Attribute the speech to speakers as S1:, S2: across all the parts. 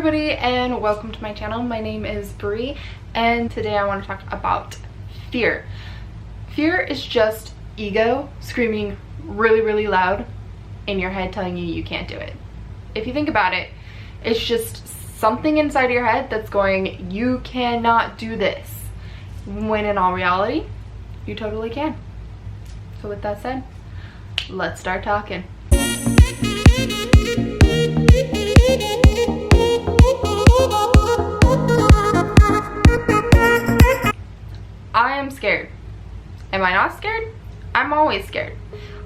S1: everybody and welcome to my channel. My name is Bree and today I want to talk about fear. Fear is just ego screaming really loud in your head telling you you can't do it. If you think about it, it's just something inside of your head that's going, you cannot do this, when in all reality, you totally can. So with that said, let's start talking. I am scared. Am I not scared? I'm always scared.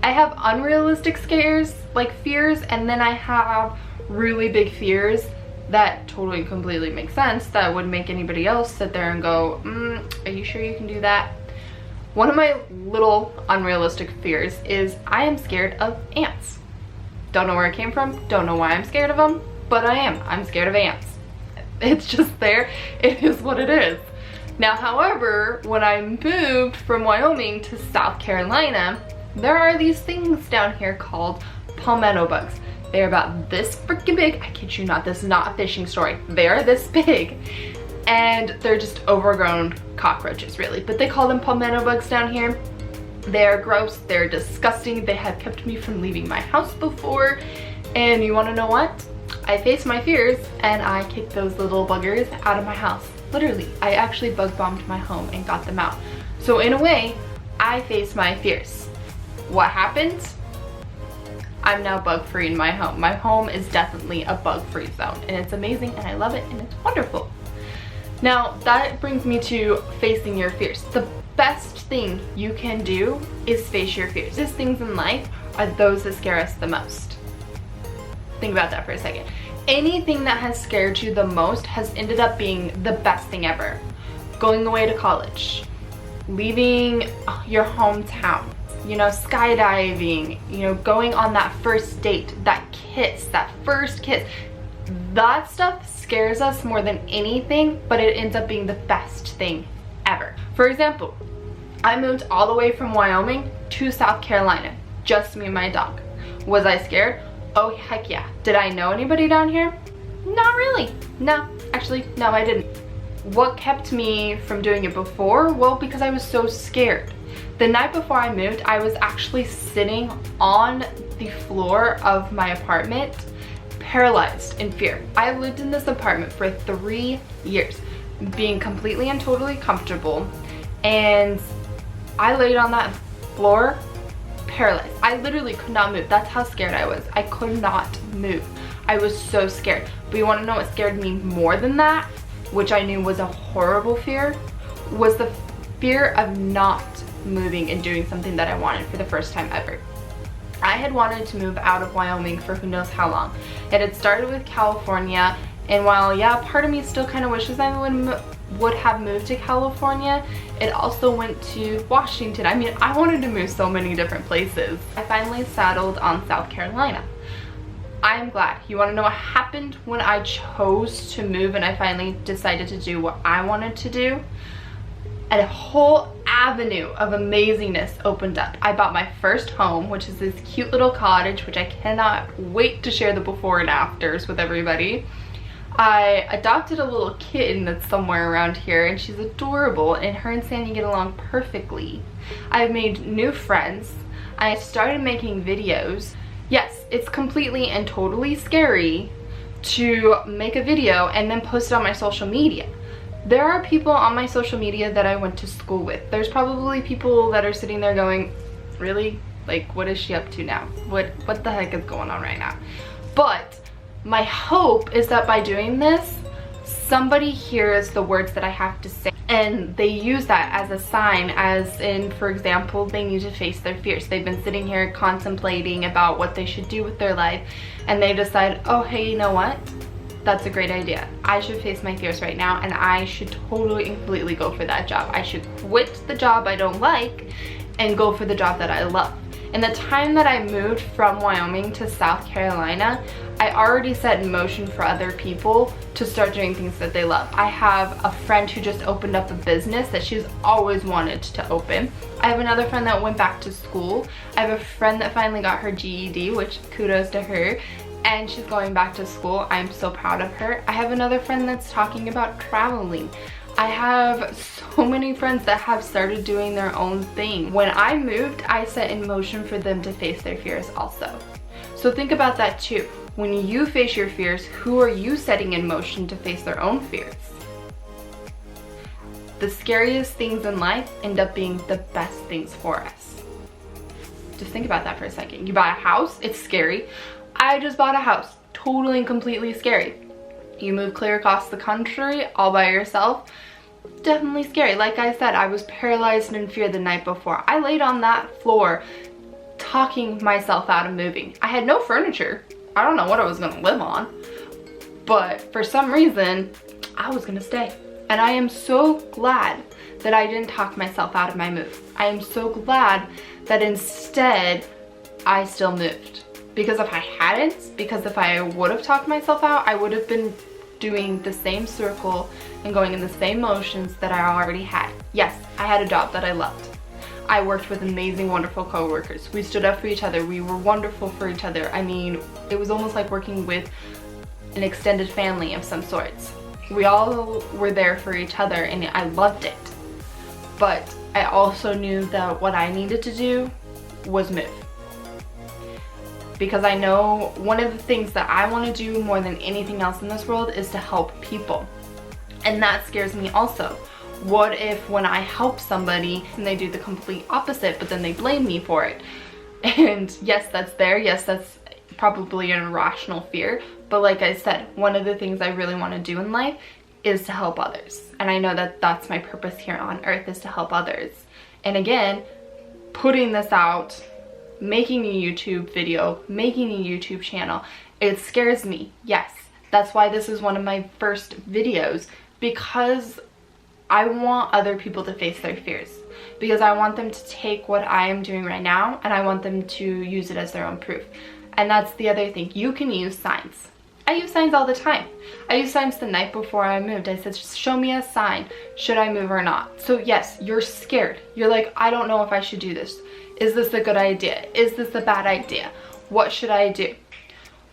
S1: I have unrealistic scares, like fears, and then I have really big fears that totally completely make sense that would make anybody else sit there and go, are you sure you can do that? One of my little unrealistic fears is I am scared of ants. Don't know where it came from, don't know why I'm scared of them, but I am. I'm scared of ants. It's just there. It is what it is. Now, however, when I moved from Wyoming to South Carolina, there are these things down here called palmetto bugs. They're about this freaking big. I kid you not, this is not a fishing story. They're this big. And they're just overgrown cockroaches, really. But they call them palmetto bugs down here. They're gross, they're disgusting. They have kept me from leaving my house before. And you wanna know what? I faced my fears and I kicked those little buggers out of my house. Literally, I actually bug bombed my home and got them out. So in a way, I faced my fears. What happened? I'm now bug free in my home. My home is definitely a bug free zone and it's amazing and I love it and it's wonderful. Now that brings me to facing your fears. The best thing you can do is face your fears. These things in life are those that scare us the most. Think about that for a second. Anything that has scared you the most has ended up being the best thing ever. Going away to college, leaving your hometown, skydiving, going on that first date, that kiss, that first kiss. That stuff scares us more than anything, but it ends up being the best thing ever. For example, I moved all the way from Wyoming to South Carolina, just me and my dog. Was I scared? Oh heck yeah. Did I know anybody down here? Not really. No, actually, no, I didn't. What kept me from doing it before? Well, because I was so scared. The night before I moved, I was actually sitting on the floor of my apartment, paralyzed in fear. I lived in this apartment for 3 years, being completely and totally comfortable, and I laid on that floor paralyzed. I literally could not move. That's how scared I was. I could not move. I was so scared. But you want to know what scared me more than that, which I knew was a horrible fear, was the fear of not moving and doing something that I wanted for the first time ever. I had wanted to move out of Wyoming for who knows how long. It had started with California, and while yeah, part of me still kind of wishes I would have moved to California, it also went to Washington. I mean, I wanted to move so many different places. I finally settled on South Carolina. I am glad. You want to know what happened when I chose to move and I finally decided to do what I wanted to do? And a whole avenue of amazingness opened up. I bought my first home, which is this cute little cottage, which I cannot wait to share the before and afters with everybody. I adopted a little kitten that's somewhere around here and she's adorable, and her and Sandy get along perfectly. I've made new friends. I started making videos. Yes, it's completely and totally scary to make a video and then post it on my social media. There are people on my social media that I went to school with. There's probably people that are sitting there going, really? Like, what is she up to now? What the heck is going on right now? But my hope is that by doing this, somebody hears the words that I have to say and they use that as a sign, as in, for example, they need to face their fears. They've been sitting here contemplating about what they should do with their life and they decide, oh hey, you know what? That's a great idea. I should face my fears right now and I should totally and completely go for that job. I should quit the job I don't like and go for the job that I love. In the time that I moved from Wyoming to South Carolina, I already set in motion for other people to start doing things that they love. I have a friend who just opened up a business that she's always wanted to open. I have another friend that went back to school. I have a friend that finally got her GED, which kudos to her. and she's going back to school. I'm so proud of her. I have another friend that's talking about traveling. I have so many friends that have started doing their own thing. When I moved, I set in motion for them to face their fears also. So think about that too. When you face your fears, who are you setting in motion to face their own fears? The scariest things in life end up being the best things for us. Just think about that for a second. You buy a house, it's scary. I just bought a house, totally and completely scary. You move clear across the country all by yourself, definitely scary. Like I said, I was paralyzed in fear the night before. I laid on that floor talking myself out of moving. I had no furniture. I don't know what I was gonna live on, but for some reason, I was gonna stay. And I am so glad that I didn't talk myself out of my move. I am so glad that instead, I still moved. Because if I hadn't, because if I would have talked myself out, I would have been doing the same circle and going in the same motions that I already had. Yes, I had a job that I loved. I worked with amazing, wonderful coworkers. We stood up for each other. We were wonderful for each other. I mean, it was almost like working with an extended family of some sorts. We all were there for each other and I loved it. But I also knew that what I needed to do was move. Because I know one of the things that I want to do more than anything else in this world is to help people. And that scares me also. What if when I help somebody and they do the complete opposite, but then they blame me for it? And yes, that's there. Yes, that's probably an irrational fear. But like I said, one of the things I really want to do in life is to help others. And I know that that's my purpose here on earth, is to help others. And again, putting this out, making a YouTube video, making a YouTube channel, it scares me. Yes, that's why this is one of my first videos, because I want other people to face their fears, because I want them to take what I am doing right now and I want them to use it as their own proof. And that's the other thing. You can use signs. I use signs all the time. I used signs the night before I moved. I said, show me a sign. Should I move or not? So yes, you're scared. You're like, I don't know if I should do this. Is this a good idea? Is this a bad idea? What should I do?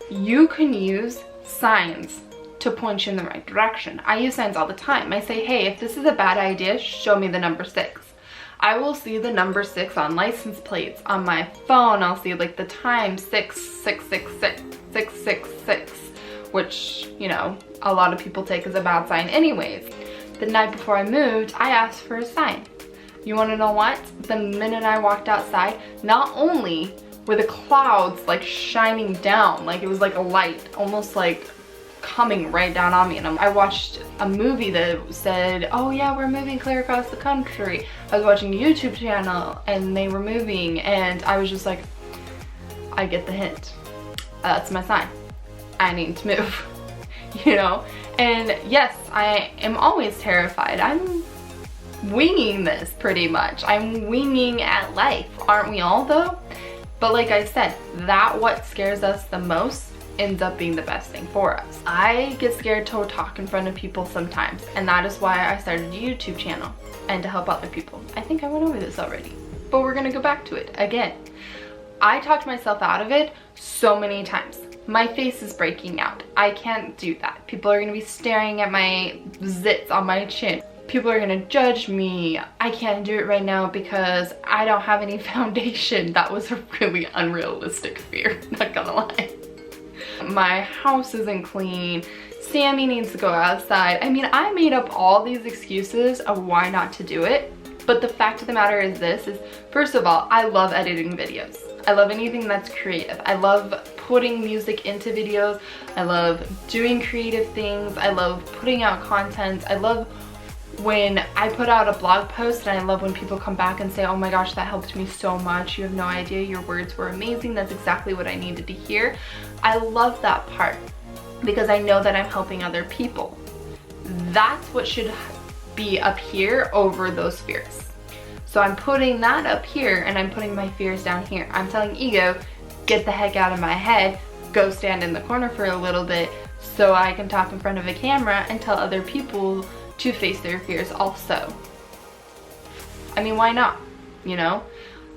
S1: You can use signs to point you in the right direction. I use signs all the time. I say, hey, if this is a bad idea, show me the number 6. I will see the number 6 on license plates. On my phone, I'll see like the time 6666, 666, which, you know, a lot of people take as a bad sign anyways. The night before I moved, I asked for a sign. You wanna know what? The minute I walked outside, not only were the clouds like shining down, like it was like a light, almost like coming right down on me. And I watched a movie that said, oh yeah, we're moving clear across the country. I was watching a YouTube channel and they were moving and I was just like, I get the hint. That's my sign. I need to move, you know? And yes, I am always terrified. I'm winging this pretty much. I'm winging at life. Aren't we all though? But like I said, that what scares us the most ends up being the best thing for us. I get scared to talk in front of people sometimes, and that is why I started a YouTube channel and to help other people. I think I went over this already, but we're gonna go back to it again. I talked myself out of it so many times. My face is breaking out. I can't do that. People are gonna be staring at my zits on my chin. People are gonna judge me. I can't do it right now because I don't have any foundation. That was a really unrealistic fear, not gonna lie. My house isn't clean. Sammy needs to go outside. I mean, I made up all these excuses of why not to do it. But the fact of the matter is this, is first of all, I love editing videos. I love anything that's creative. I love putting music into videos. I love doing creative things. I love putting out content. I love when I put out a blog post, and I love when people come back and say, oh my gosh, that helped me so much. You have no idea, your words were amazing. That's exactly what I needed to hear. I love that part because I know that I'm helping other people. That's what should be up here over those fears. So I'm putting that up here and I'm putting my fears down here. I'm telling ego, get the heck out of my head, go stand in the corner for a little bit so I can talk in front of a camera and tell other people to face their fears also. I mean, why not? You know,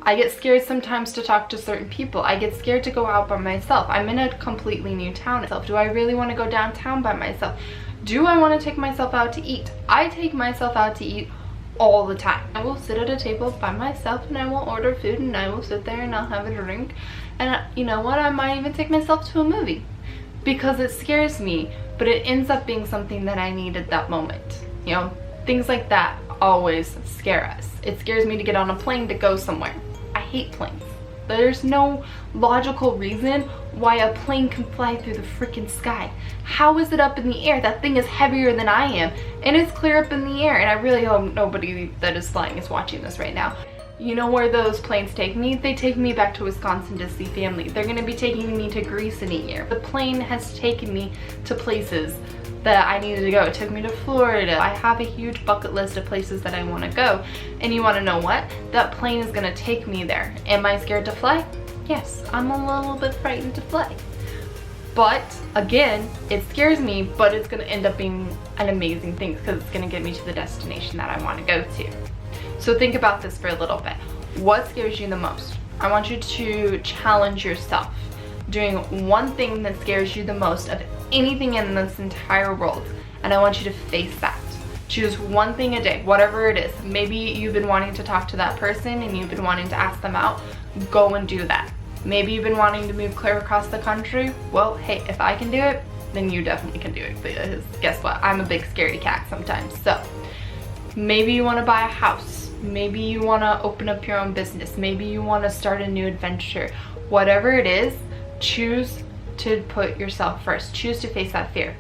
S1: I get scared sometimes to talk to certain people. I get scared to go out by myself. I'm in a completely new town. Do I really want to go downtown by myself? Do I want to take myself out to eat? I take myself out to eat all the time. I will sit at a table by myself and I will order food and I will sit there and I'll have a drink. And you know what? I might even take myself to a movie because it scares me, but it ends up being something that I need at that moment. You know, things like that always scare us. It scares me to get on a plane to go somewhere. I hate planes. There's no logical reason why a plane can fly through the freaking sky. How is it up in the air? That thing is heavier than I am and it's clear up in the air, and I really hope nobody that is flying is watching this right now. You know where those planes take me? They take me back to Wisconsin to see family. They're gonna be taking me to Greece in a year. The plane has taken me to places that I needed to go. It took me to Florida. I have a huge bucket list of places that I want to go. And you want to know what? That plane is going to take me there. Am I scared to fly? Yes, I'm a little bit frightened to fly. But again, it scares me, but it's going to end up being an amazing thing because it's going to get me to the destination that I want to go to. So think about this for a little bit. What scares you the most? I want you to challenge yourself doing one thing that scares you the most of anything in this entire world, and I want you to face that. Choose one thing a day, whatever it is. Maybe you've been wanting to talk to that person and you've been wanting to ask them out. Go and do that. Maybe you've been wanting to move clear across the country. Well, hey, if I can do it, then you definitely can do it, because guess what? I'm a big scaredy cat sometimes. So maybe you want to buy a house. Maybe you want to open up your own business. Maybe you want to start a new adventure. Whatever it is, choose to put yourself first. Choose to face that fear.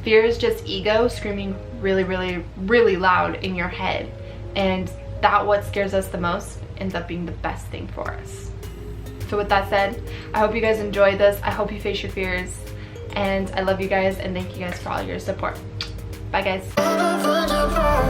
S1: Fear is just ego screaming really, really, really loud in your head. And that what scares us the most ends up being the best thing for us. So with that said, I hope you guys enjoyed this. I hope you face your fears. And I love you guys and thank you guys for all your support. Bye guys.